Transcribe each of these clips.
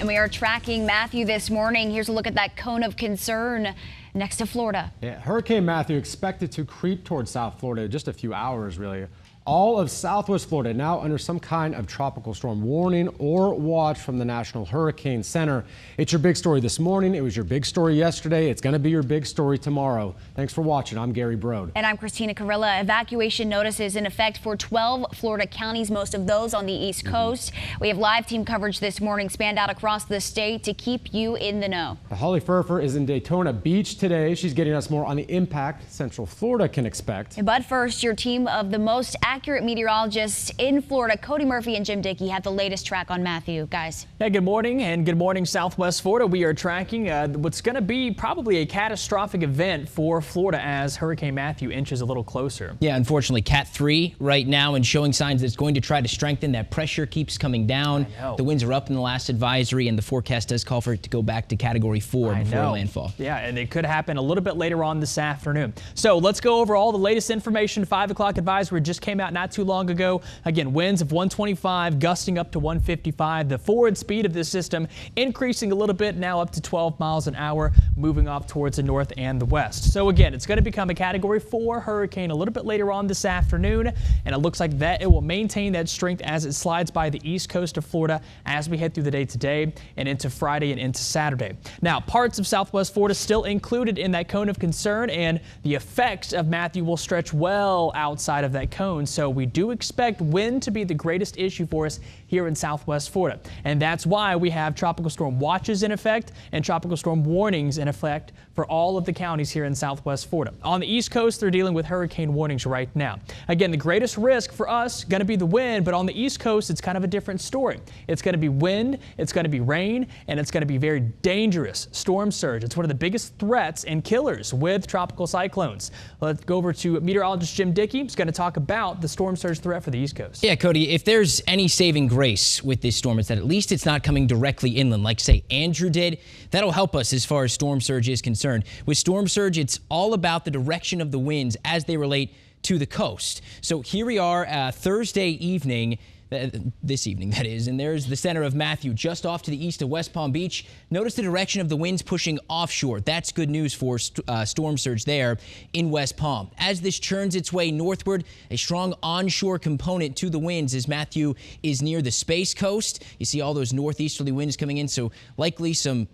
And we are tracking Matthew this morning. Here's a look at that cone of concern next to Florida. Yeah, Hurricane Matthew expected to creep towards South Florida in just a few hours, really. All of Southwest Florida now under some kind of tropical storm warning or watch from the National Hurricane Center. It's your big story this morning. It was your big story yesterday. It's going to be your big story tomorrow. Thanks for watching. I'm Gary Brode. And I'm Christina Carrilla. Evacuation notices in effect for 12 Florida counties, most of those on the East Coast. We have live team coverage this morning spanned out across the state to keep you in the know. Holly Furfer is in Daytona Beach today. She's getting us more on the impact Central Florida can expect. But first, your team of the most accurate meteorologists in Florida, Cody Murphy and Jim Dickey, have the latest track on Matthew. Guys. Yeah, good morning and good morning, Southwest Florida. We are tracking what's going to be probably a catastrophic event for Florida as Hurricane Matthew inches a little closer. Yeah, unfortunately, Cat 3 right now and showing signs that it's going to try to strengthen. That pressure keeps coming down. The winds are up in the last advisory, and the forecast does call for it to go back to Category 4 before landfall. Yeah, and it could happen a little bit later on this afternoon. So let's go over all the latest information. 5 o'clock advisory just came out not too long ago. Again, winds of 125, gusting up to 155. The forward speed of this system increasing a little bit, now up to 12 miles an hour, moving off towards the north and the west. So again, it's going to become a Category 4 hurricane a little bit later on this afternoon, and it looks like that it will maintain that strength as it slides by the east coast of Florida as we head through the day today and into Friday and into Saturday. Now, parts of Southwest Florida still included in that cone of concern, and the effects of Matthew will stretch well outside of that cone, so we do expect wind to be the greatest issue for us here in Southwest Florida. And that's why we have tropical storm watches in effect and tropical storm warnings in effect for all of the counties here in Southwest Florida. On the East Coast, they're dealing with hurricane warnings right now. Again, the greatest risk for us going to be the wind, but on the East Coast, it's kind of a different story. It's going to be wind, it's going to be rain, and it's going to be very dangerous storm surge. It's one of the biggest threats and killers with tropical cyclones. Let's go over to meteorologist Jim Dickey, who's going to talk about the storm surge threat for the East Coast. Yeah, Cody, if there's any saving grace with this storm, it's that at least it's not coming directly inland like, say, Andrew did. That'll help us as far as storm surge is concerned. With storm surge, it's all about the direction of the winds as they relate to the coast. So here we are Thursday evening, this evening that is, and there's the center of Matthew just off to the east of West Palm Beach. Notice the direction of the winds pushing offshore. That's good news for storm surge there in West Palm. As this churns its way northward, a strong onshore component to the winds as Matthew is near the Space Coast. You see all those northeasterly winds coming in, so likely some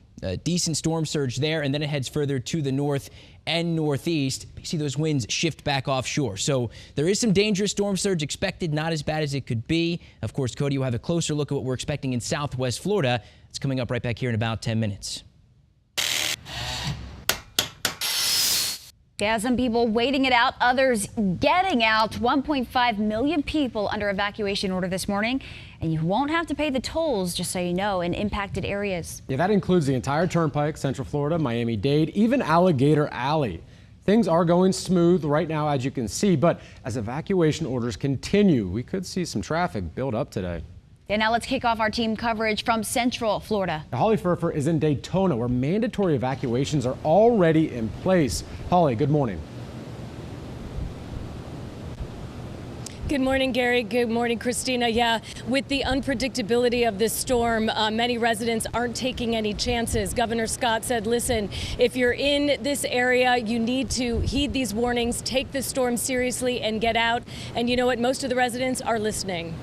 decent storm surge there, and then it heads further to the north and northeast. You see those winds shift back offshore. So there is some dangerous storm surge expected, not as bad as it could be. Of course, Cody, you'll have a closer look at what we're expecting in Southwest Florida. It's coming up right back here in about 10 minutes. Yeah, some people waiting it out, others getting out. 1.5 million people under evacuation order this morning, and you won't have to pay the tolls, just so you know, in impacted areas. Yeah, that includes the entire Turnpike, Central Florida, Miami-Dade, even Alligator Alley. Things are going smooth right now, as you can see, but as evacuation orders continue, we could see some traffic build up today. And now let's kick off our team coverage from Central Florida. Holly Furfer is in Daytona, where mandatory evacuations are already in place. Holly, good morning. Good morning, Gary. Good morning, Christina. Yeah, with the unpredictability of this storm, many residents aren't taking any chances. Governor Scott said, listen, if you're in this area, you need to heed these warnings, take this storm seriously and get out. And you know what? Most of the residents are listening.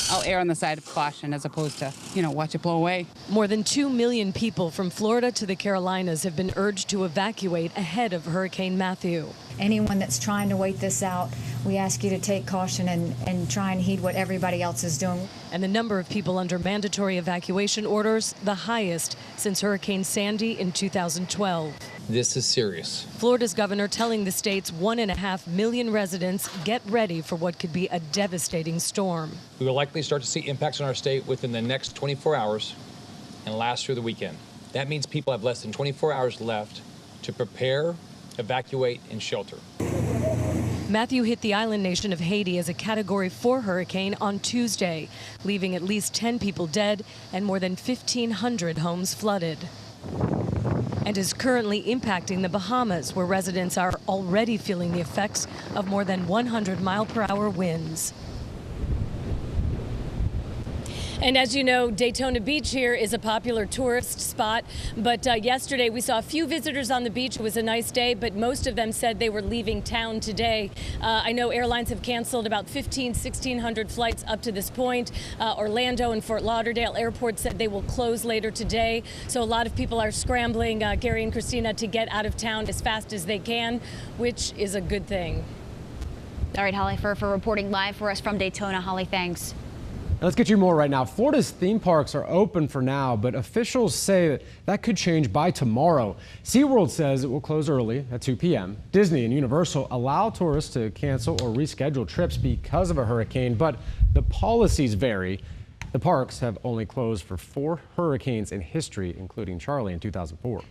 I'll err on the side of caution as opposed to, watch it blow away. More than 2 million people from Florida to the Carolinas have been urged to evacuate ahead of Hurricane Matthew. Anyone that's trying to wait this out, we ask you to take caution and try and heed what everybody else is doing. And the number of people under mandatory evacuation orders, the highest since Hurricane Sandy in 2012. This is serious. Florida's governor telling the state's 1.5 million residents get ready for what could be a devastating storm. We will likely start to see impacts on our state within the next 24 hours and last through the weekend. That means people have less than 24 hours left to prepare, evacuate, and shelter. Matthew hit the island nation of Haiti as a Category 4 hurricane on Tuesday, leaving at least 10 people dead and more than 1,500 homes flooded. And is currently impacting the Bahamas, where residents are already feeling the effects of more than 100-mile-per-hour winds. And as you know, Daytona Beach here is a popular tourist spot. But yesterday we saw a few visitors on the beach. It was a nice day, but most of them said they were leaving town today. I know airlines have canceled about 1,600 flights up to this point. Orlando and Fort Lauderdale airports said they will close later today. So a lot of people are scrambling, Gary and Christina, to get out of town as fast as they can, which is a good thing. All right, Holly Furr reporting live for us from Daytona. Holly, thanks. Let's get you more right now. Florida's theme parks are open for now, but officials say that could change by tomorrow. SeaWorld says it will close early at 2 p.m. Disney and Universal allow tourists to cancel or reschedule trips because of a hurricane, but the policies vary. The parks have only closed for 4 hurricanes in history, including Charley in 2004.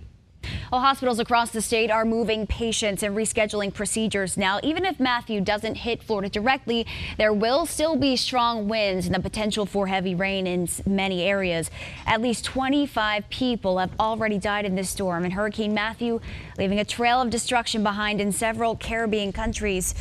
Well, hospitals across the state are moving patients and rescheduling procedures now. Even if Matthew doesn't hit Florida directly, there will still be strong winds and the potential for heavy rain in many areas. At least 25 people have already died in this storm, and Hurricane Matthew leaving a trail of destruction behind in several Caribbean countries.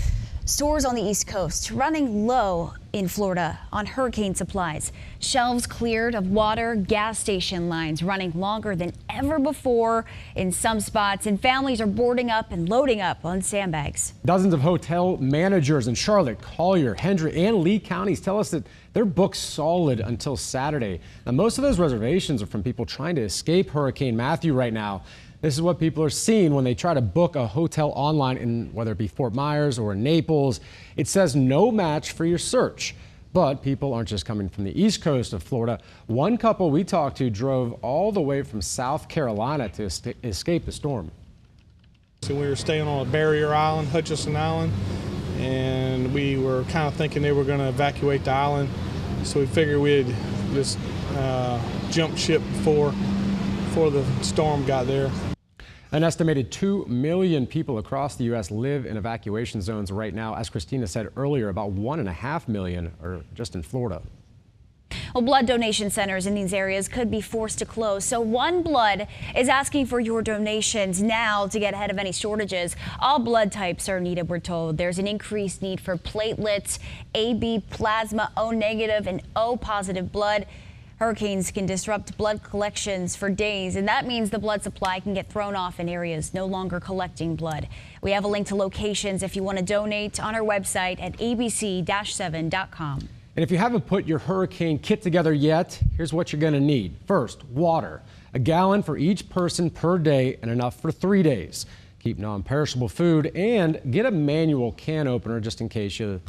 Stores on the East Coast running low in Florida on hurricane supplies. Shelves cleared of water, gas station lines running longer than ever before in some spots, and families are boarding up and loading up on sandbags. Dozens of hotel managers in Charlotte, Collier, Hendry, and Lee counties tell us that they're booked solid until Saturday. Now, most of those reservations are from people trying to escape Hurricane Matthew right now. This is what people are seeing when they try to book a hotel online, in whether it be Fort Myers or Naples. It says no match for your search. But people aren't just coming from the east coast of Florida. One couple we talked to drove all the way from South Carolina to escape the storm. So we were staying on a barrier island, Hutchinson Island, and we were kind of thinking they were going to evacuate the island. So we figured we'd just jump ship before the storm got there. An estimated 2 million people across the U.S. live in evacuation zones right now. As Christina said earlier, about 1.5 million are just in Florida. Well, blood donation centers in these areas could be forced to close. So One Blood is asking for your donations now to get ahead of any shortages. All blood types are needed, we're told. There's an increased need for platelets, AB plasma, O negative, and O positive blood. Hurricanes can disrupt blood collections for days, and that means the blood supply can get thrown off in areas no longer collecting blood. We have a link to locations if you want to donate on our website at abc-7.com. And if you haven't put your hurricane kit together yet, here's what you're going to need. First, water, a gallon for each person per day and enough for 3 days. Keep non-perishable food and get a manual can opener just in case you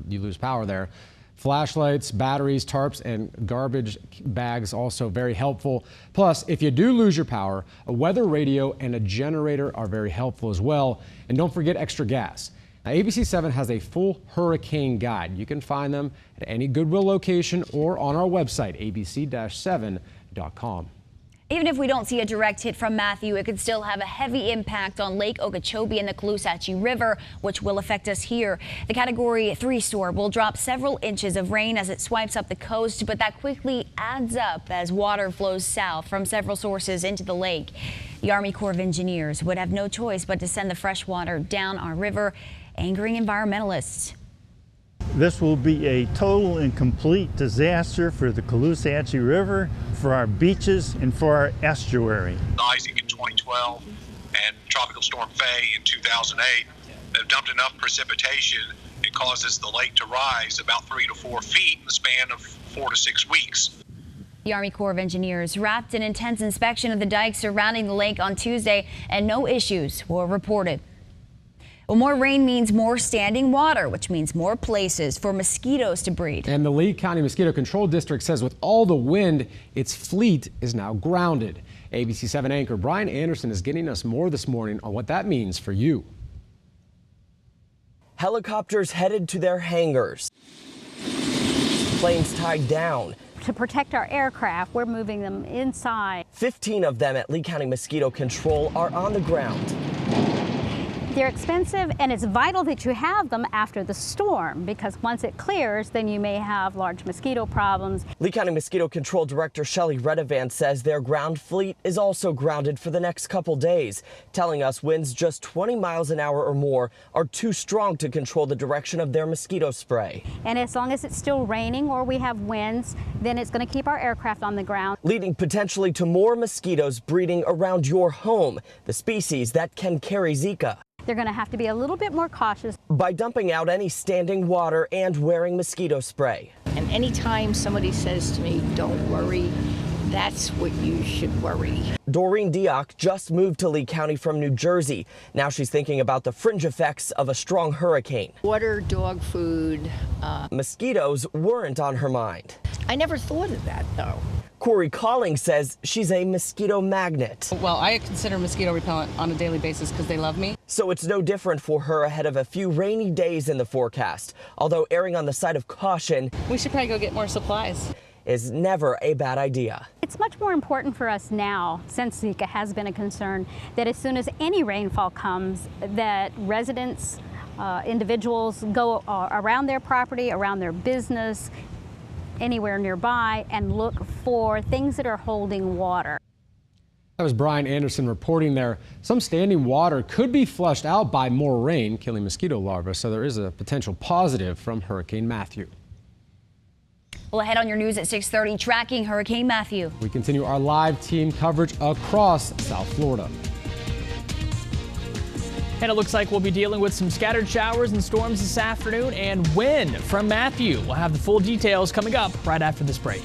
lose power there. Flashlights, batteries, tarps, and garbage bags also very helpful. Plus, if you do lose your power, a weather radio and a generator are very helpful as well. And don't forget extra gas. Now, ABC7 has a full hurricane guide. You can find them at any Goodwill location or on our website, abc-7.com. Even if we don't see a direct hit from Matthew, it could still have a heavy impact on Lake Okeechobee and the Caloosahatchee River, which will affect us here. The Category 3 storm will drop several inches of rain as it swipes up the coast, but that quickly adds up as water flows south from several sources into the lake. The Army Corps of Engineers would have no choice but to send the fresh water down our river, angering environmentalists. This will be a total and complete disaster for the Caloosahatchee River, for our beaches, and for our estuary. Isaac in 2012 and Tropical Storm Faye in 2008 have dumped enough precipitation. It causes the lake to rise about 3 to 4 feet in the span of 4 to 6 weeks. The Army Corps of Engineers wrapped an intense inspection of the dikes surrounding the lake on Tuesday, and no issues were reported. Well, more rain means more standing water, which means more places for mosquitoes to breed. And the Lee County Mosquito Control District says with all the wind, its fleet is now grounded. ABC7 anchor Brian Anderson is getting us more this morning on what that means for you. Helicopters headed to their hangars. Planes tied down. To protect our aircraft, we're moving them inside. 15 of them at Lee County Mosquito Control are on the ground. They're expensive, and it's vital that you have them after the storm, because once it clears, then you may have large mosquito problems. Lee County Mosquito Control Director Shelley Redovan says their ground fleet is also grounded for the next couple days, telling us winds just 20 miles an hour or more are too strong to control the direction of their mosquito spray. And as long as it's still raining or we have winds, then it's going to keep our aircraft on the ground, leading potentially to more mosquitoes breeding around your home, the species that can carry Zika. They're going to have to be a little bit more cautious by dumping out any standing water and wearing mosquito spray. And anytime somebody says to me, don't worry, that's what you should worry. Doreen Diock just moved to Lee County from New Jersey. Now she's thinking about the fringe effects of a strong hurricane. Water, dog food. Mosquitoes weren't on her mind. I never thought of that, though. Corey Calling says she's a mosquito magnet. Well, I consider mosquito repellent on a daily basis because they love me. So it's no different for her ahead of a few rainy days in the forecast. Although erring on the side of caution, we should probably go get more supplies, is never a bad idea. It's much more important for us now, since Zika has been a concern, that as soon as any rainfall comes, that residents, individuals go around their property, around their business, anywhere nearby, and look for things that are holding water. That was Brian Anderson reporting there. Some standing water could be flushed out by more rain, killing mosquito larvae, so there is a potential positive from Hurricane Matthew. Well, ahead on your news at 6:30, tracking Hurricane Matthew. We continue our live team coverage across South Florida. And it looks like we'll be dealing with some scattered showers and storms this afternoon and wind from Matthew. We'll have the full details coming up right after this break.